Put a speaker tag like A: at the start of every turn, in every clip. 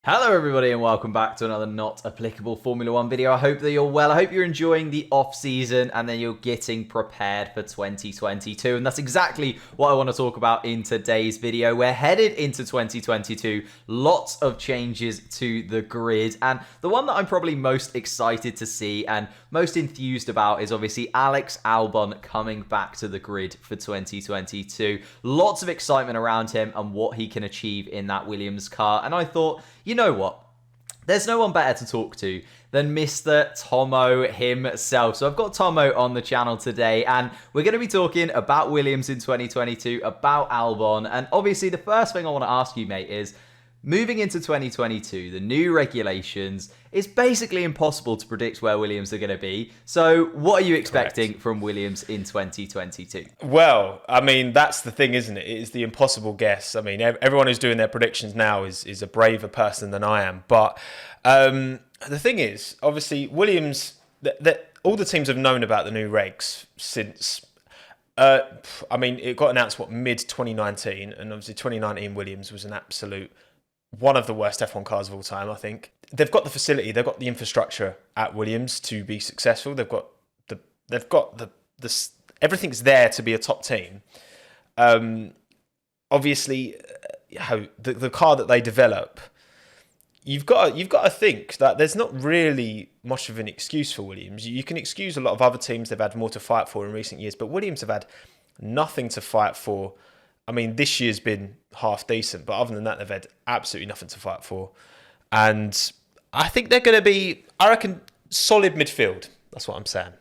A: Hello everybody and welcome back to another not applicable Formula 1 video. I hope that you're well. I hope you're enjoying the off season and then you're getting prepared for 2022. And that's exactly what I want to talk about in today's video. We're headed into 2022. Lots of changes to the grid. And the one that I'm probably most excited to see and most enthused about is obviously Alex Albon coming back to the grid for 2022. Lots of excitement around him and what he can achieve in that Williams car. And I thought, you know what? There's no one better to talk to than Mr. Tommo himself. So I've got Tommo on the channel today, and we're going to be talking about Williams in 2022, about Albon. And obviously, the first thing I want to ask you, mate, is moving into 2022, the new regulations, it's basically impossible to predict where Williams are going to be. So what are you expecting from Williams in 2022?
B: Well, I mean, that's the thing, isn't it? It is the impossible guess. I mean, everyone who's doing their predictions now is a braver person than I am. But the thing is, obviously, Williams, all the teams have known about the new regs since... I mean, it got announced, mid-2019? And obviously 2019 Williams was an absolute... one of the worst F1 cars of all time, I think. They've got the facility, they've got the infrastructure at Williams to be successful. They've got the everything's there to be a top team. Obviously, the car that they develop, you've got to think that there's not really much of an excuse for Williams. You can excuse a lot of other teams; they've had more to fight for in recent years, but Williams have had nothing to fight for. I mean, this year's been half decent, but other than that, they've had absolutely nothing to fight for. And I think they're going to be, I reckon, solid midfield. That's what I'm saying.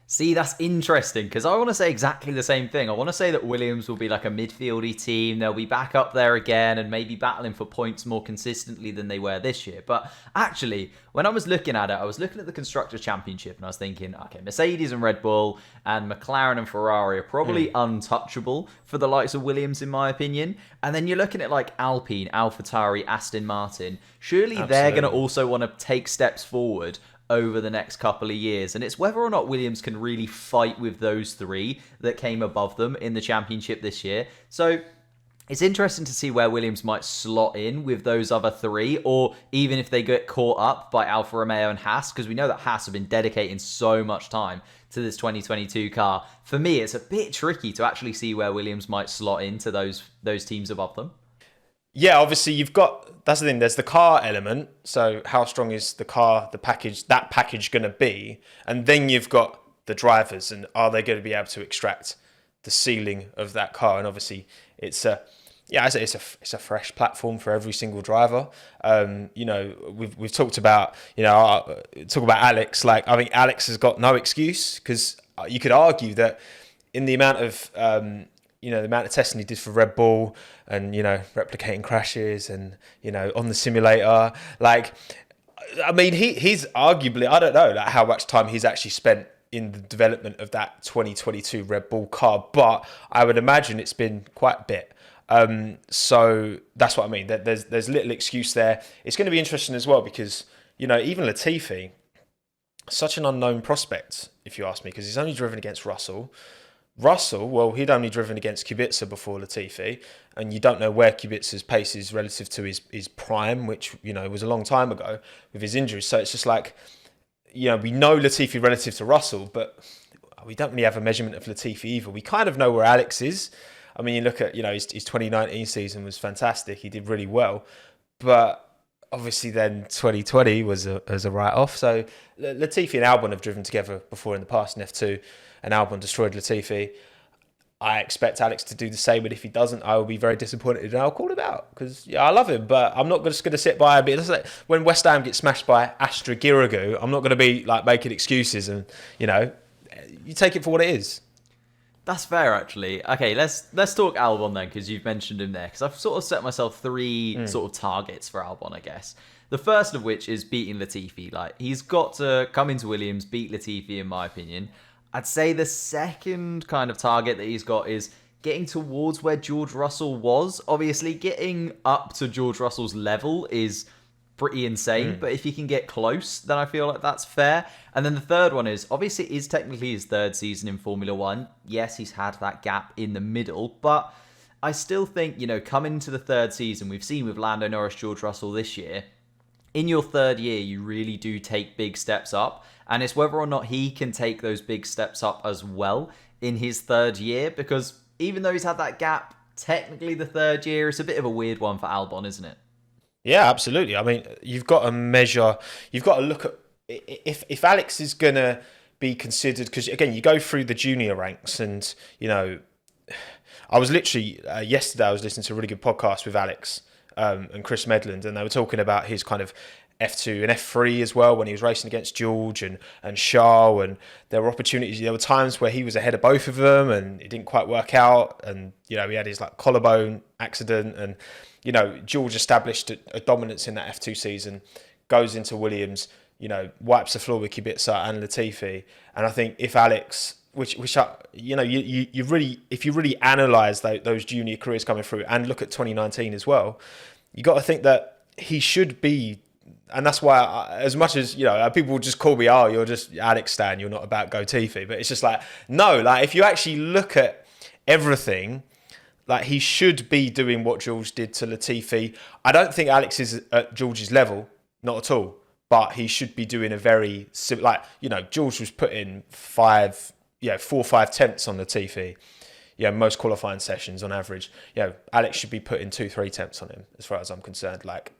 A: See, that's interesting because I want to say exactly the same thing. I want to say that Williams will be like a midfieldy team. They'll be back up there again and maybe battling for points more consistently than they were this year. But actually, when I was looking at it, I was looking at the Constructors Championship and I was thinking, okay, Mercedes and Red Bull and McLaren and Ferrari are probably untouchable for the likes of Williams, in my opinion. And then you're looking at like Alpine, AlphaTauri, Aston Martin. Surely they're going to also want to take steps forward over the next couple of years. And it's whether or not Williams can really fight with those three that came above them in the championship this year. So it's interesting to see where Williams might slot in with those other three, or even if they get caught up by Alfa Romeo and Haas, because we know that Haas have been dedicating so much time to this 2022 car. For me, it's a bit tricky to actually see where Williams might slot into those teams above them.
B: Yeah, obviously that's the thing, there's the car element. So how strong is the car, that package going to be? And then you've got the drivers, and are they going to be able to extract the ceiling of that car? And obviously it's a fresh platform for every single driver. We've talked about, talk about Alex. Like, I think Alex has got no excuse, because you could argue that in the amount of the amount of testing he did for Red Bull and, replicating crashes and, on the simulator. Like, I mean, he's arguably, I don't know like how much time he's actually spent in the development of that 2022 Red Bull car, but I would imagine it's been quite a bit. So that's what I mean. There's little excuse there. It's going to be interesting as well because, even Latifi, such an unknown prospect, if you ask me, because he's only driven against Russell, well, he'd only driven against Kubica before Latifi, and you don't know where Kubica's pace is relative to his prime, which, was a long time ago with his injuries. So it's just like, we know Latifi relative to Russell, but we don't really have a measurement of Latifi either. We kind of know where Alex is. I mean, you look at, his 2019 season was fantastic. He did really well, but obviously then 2020 was a write-off. So Latifi and Albon have driven together before in the past in F2, and Albon destroyed Latifi. I expect Alex to do the same, but if he doesn't, I will be very disappointed and I'll call him out because I love him, but I'm not just going to sit by. But like when West Ham gets smashed by Astra Giragu, I'm not going to be like making excuses, and you take it for what it is.
A: That's fair, actually. Okay, let's talk Albon then, because you've mentioned him there. Because I've sort of set myself three sort of targets for Albon, I guess. The first of which is beating Latifi. Like, he's got to come into Williams, beat Latifi, in my opinion. I'd say the second kind of target that he's got is getting towards where George Russell was. Obviously, getting up to George Russell's level is pretty insane, but if he can get close, then I feel like that's fair. And then the third one is, obviously, it is technically his third season in Formula 1. Yes, he's had that gap in the middle, but I still think, coming into the third season, we've seen with Lando Norris, George Russell this year, in your third year, you really do take big steps up. And it's whether or not he can take those big steps up as well in his third year, because even though he's had that gap, technically the third year is a bit of a weird one for Albon, isn't it?
B: Yeah, absolutely. I mean, you've got to measure, you've got to look at if Alex is going to be considered, because again, you go through the junior ranks and, I was literally, yesterday I was listening to a really good podcast with Alex and Chris Medland, and they were talking about his kind of F2 and F3 as well when he was racing against George and Charles, and there were opportunities, there were times where he was ahead of both of them and it didn't quite work out, and he had his like collarbone accident, and George established a dominance in that F2 season, goes into Williams, wipes the floor with Kubica and Latifi, and I think if Alex, which you really, if you really analyse those junior careers coming through and look at 2019 as well, you got to think that he should be. And that's why, as much as, people just call me, oh, you're just Alex Stan, you're not about Gotifi. But it's just like, no, like if you actually look at everything, like he should be doing what George did to Latifi. I don't think Alex is at George's level, not at all. But he should be doing a very, George was putting 4 or 5 tenths on Latifi. Most qualifying sessions on average. Alex should be putting 2-3 tenths on him, as far as I'm concerned. Like,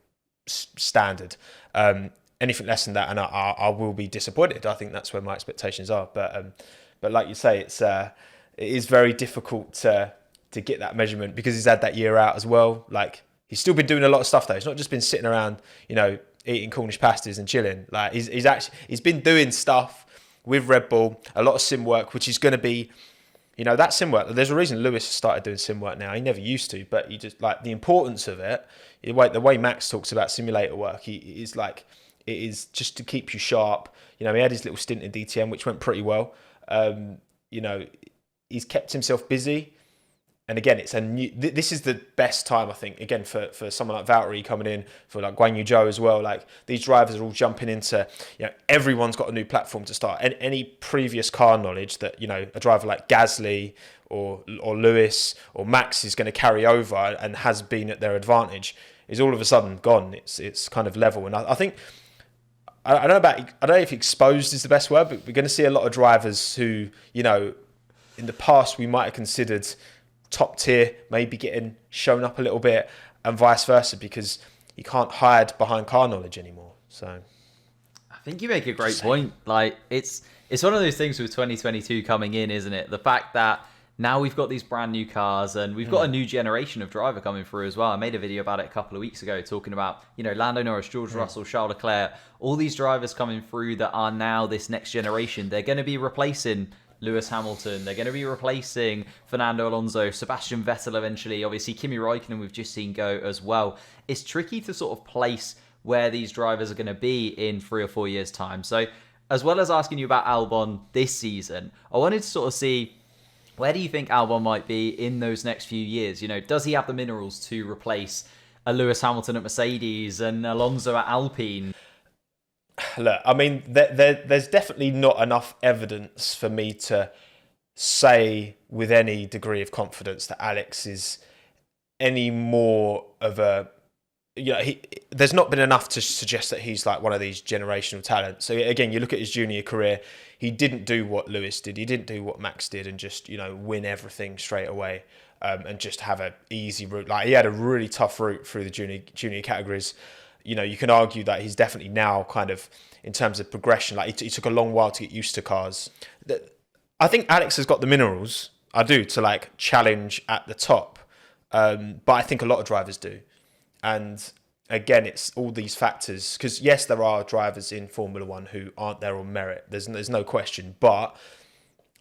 B: standard. Anything less than that, and I will be disappointed. I think that's where my expectations are. But like you say, it is very difficult to get that measurement because he's had that year out as well. Like he's still been doing a lot of stuff though. He's not just been sitting around, eating Cornish pasties and chilling. Like he's been doing stuff with Red Bull, a lot of sim work, which is going to be. That sim work, there's a reason Lewis started doing sim work now. He never used to, but he just like the importance of it. The way Max talks about simulator work, it is just to keep you sharp. He had his little stint in DTM, which went pretty well. He's kept himself busy. And again, this is the best time, I think, again, for someone like Valtteri coming in, for like Guan Yu Zhou as well. Like these drivers are all jumping into, everyone's got a new platform to start. And any previous car knowledge that, a driver like Gasly or Lewis or Max is going to carry over and has been at their advantage is all of a sudden gone. It's kind of level. And I think, I don't know if exposed is the best word, but we're going to see a lot of drivers who, in the past we might have considered top tier, maybe getting shown up a little bit, and vice versa, because you can't hide behind car knowledge anymore. So
A: I think you make a great point. Like it's one of those things with 2022 coming in, isn't it? The fact that now we've got these brand new cars and we've got a new generation of driver coming through as well. I made a video about it a couple of weeks ago talking about, Lando Norris, George Russell, Charles Leclerc, all these drivers coming through that are now this next generation. They're going to be replacing Lewis Hamilton. They're going to be replacing Fernando Alonso, Sebastian Vettel eventually. Obviously, Kimi Räikkönen we've just seen go as well. It's tricky to sort of place where these drivers are going to be in 3 or 4 years' time. So, as well as asking you about Albon this season, I wanted to sort of see, where do you think Albon might be in those next few years? Does he have the minerals to replace a Lewis Hamilton at Mercedes and Alonso at Alpine?
B: Look, I mean, there's definitely not enough evidence for me to say with any degree of confidence that Alex is any more of a, there's not been enough to suggest that he's like one of these generational talents. So again, you look at his junior career, he didn't do what Lewis did. He didn't do what Max did and just, win everything straight away and just have an easy route. Like he had a really tough route through the junior categories. You can argue that he's definitely now kind of, in terms of progression, like he took a long while to get used to cars. I think Alex has got the minerals, I do, to like challenge at the top. But I think a lot of drivers do. And again, it's all these factors. Because yes, there are drivers in Formula One who aren't there on merit. There's no question. But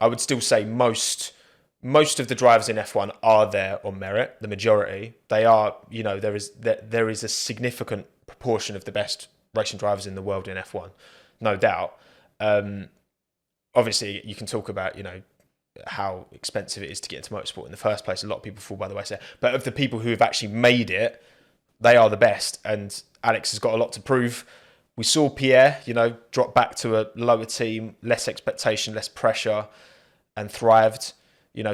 B: I would still say most of the drivers in F1 are there on merit. The majority, they are. There is a significant proportion of the best racing drivers in the world in F1, no doubt. Obviously, you can talk about how expensive it is to get into motorsport in the first place. A lot of people fall by the wayside. But of the people who have actually made it, they are the best. And Alex has got a lot to prove. We saw Pierre, drop back to a lower team, less expectation, less pressure, and thrived.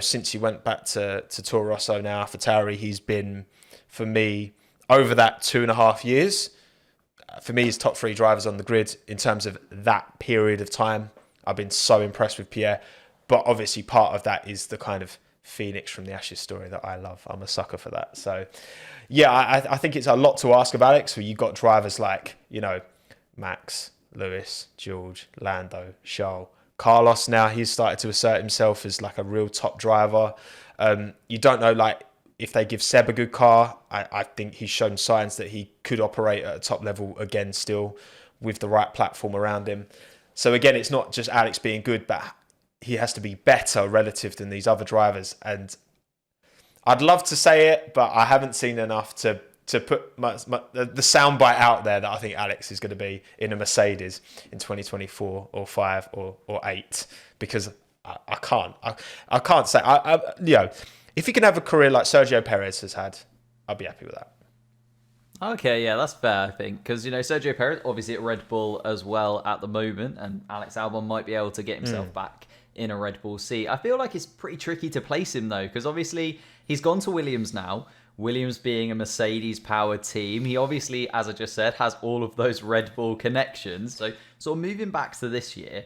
B: since he went back to Toro Rosso now, AlphaTauri, he's been, for me, over that 2.5 years, for me, he's top 3 drivers on the grid in terms of that period of time. I've been so impressed with Pierre. But obviously part of that is the kind of Phoenix from the Ashes story that I love. I'm a sucker for that. So, yeah, I think it's a lot to ask of Alex. Where you've got drivers like, Max, Lewis, George, Lando, Charles. Carlos now, he's started to assert himself as like a real top driver. You don't know, like, if they give Seb a good car. I think he's shown signs that he could operate at a top level again still with the right platform around him. So, again, it's not just Alex being good, but he has to be better relative than these other drivers. And I'd love to say it, but I haven't seen enough to put the soundbite out there that I think Alex is going to be in a Mercedes in 2024 or 5 or 8, because I can't say, if he can have a career like Sergio Perez has had, I'll be happy with that.
A: Okay, yeah, that's fair, I think. Because, Sergio Perez, obviously at Red Bull as well at the moment, and Alex Albon might be able to get himself back in a Red Bull seat. I feel like it's pretty tricky to place him, though, because obviously he's gone to Williams now. Williams being a Mercedes-powered team. He obviously, as I just said, has all of those Red Bull connections. So, sort of moving back to this year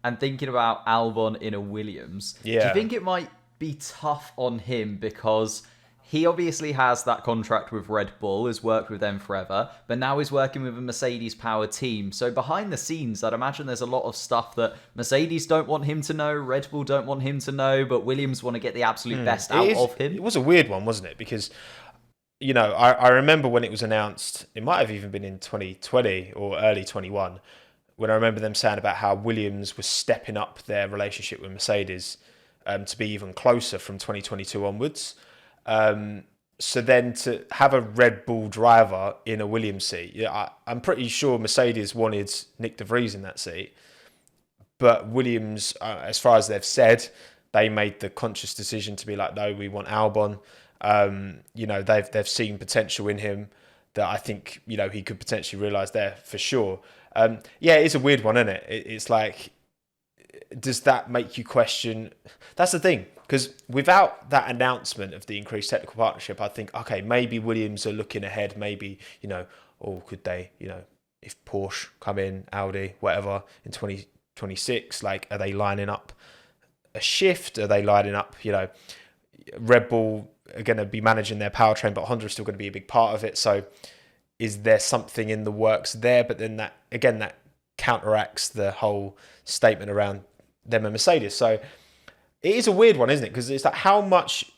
A: and thinking about Albon in a Williams, do you think it might be tough on him because he obviously has that contract with Red Bull, has worked with them forever, but now he's working with a Mercedes-powered team. So behind the scenes, I'd imagine there's a lot of stuff that Mercedes don't want him to know, Red Bull don't want him to know, but Williams want to get the absolute best out of him.
B: It was a weird one, wasn't it? Because, I remember when it was announced, it might have even been in 2020 or early 21, when I remember them saying about how Williams was stepping up their relationship with Mercedes to be even closer from 2022 onwards. So then to have a Red Bull driver in a Williams seat, I'm pretty sure Mercedes wanted Nick de Vries in that seat, but Williams, as far as they've said, they made the conscious decision to be like, no, we want Albon. They've seen potential in him that I think he could potentially realise there for sure. It's a weird one, isn't it? It's like, does that make you question? That's the thing. Because without that announcement of the increased technical partnership, I think, okay, maybe Williams are looking ahead. Maybe, could they, if Porsche come in, Audi, whatever, in 2026, like, are they lining up a shift? Are they lining up, Red Bull are going to be managing their powertrain, but Honda is still going to be a big part of it. So is there something in the works there? But then that counteracts the whole statement around them and Mercedes. So it is a weird one, isn't it? Because it's like how much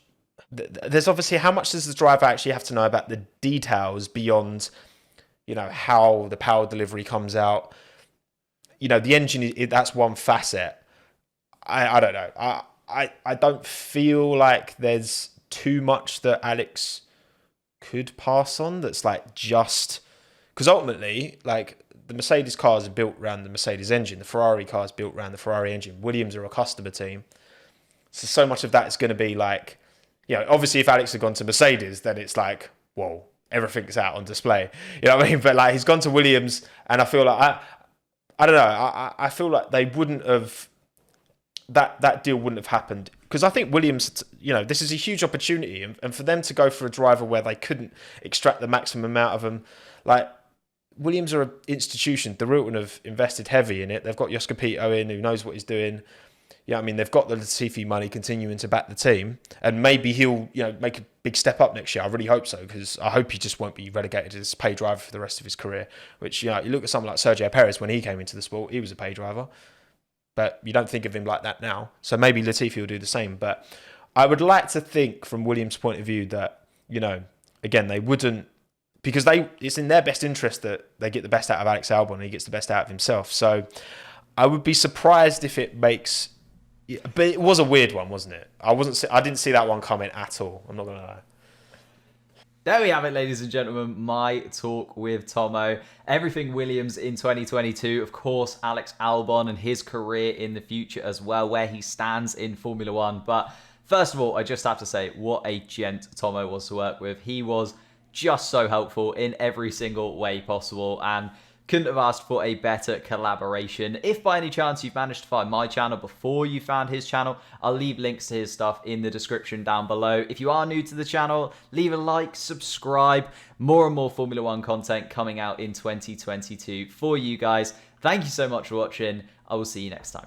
B: does the driver actually have to know about the details beyond, how the power delivery comes out. The engine, that's one facet. I don't know. I don't feel like there's too much that Alex could pass on that's like just... Because ultimately, like, the Mercedes cars are built around the Mercedes engine. The Ferrari cars built around the Ferrari engine. Williams are a customer team. So much of that is going to be like, obviously if Alex had gone to Mercedes, then it's like, whoa, everything's out on display. You know what I mean? But like, he's gone to Williams, and I feel like, I don't know, I feel like they wouldn't have, that deal wouldn't have happened. Because I think Williams, this is a huge opportunity. And for them to go for a driver where they couldn't extract the maximum amount of them, like, Williams are an institution. The Rilton have invested heavy in it. They've got Jos Capito in, who knows what he's doing. They've got the Latifi money continuing to back the team, and maybe he'll, make a big step up next year. I really hope so, because I hope he just won't be relegated as a pay driver for the rest of his career. Which, you look at someone like Sergio Perez when he came into the sport, he was a pay driver, but you don't think of him like that now. So maybe Latifi will do the same. But I would like to think, from Williams' point of view, that again, they wouldn't, because it's in their best interest that they get the best out of Alex Albon and he gets the best out of himself. So I would be surprised if it makes... Yeah, but it was a weird one, wasn't it? I didn't see that one coming at all. I'm not going to lie.
A: There we have it, ladies and gentlemen. My talk with Tommo. Everything Williams in 2022. Of course, Alex Albon and his career in the future as well, where he stands in Formula One. But first of all, I just have to say, what a gent Tommo was to work with. He was just so helpful in every single way possible. And Couldn't have asked for a better collaboration. If by any chance you've managed to find my channel before you found his channel, I'll leave links to his stuff in the description down below. If you are new to the channel, leave a like, subscribe. More and more Formula One content coming out in 2022 for you guys. Thank you so much for watching. I will see you next time.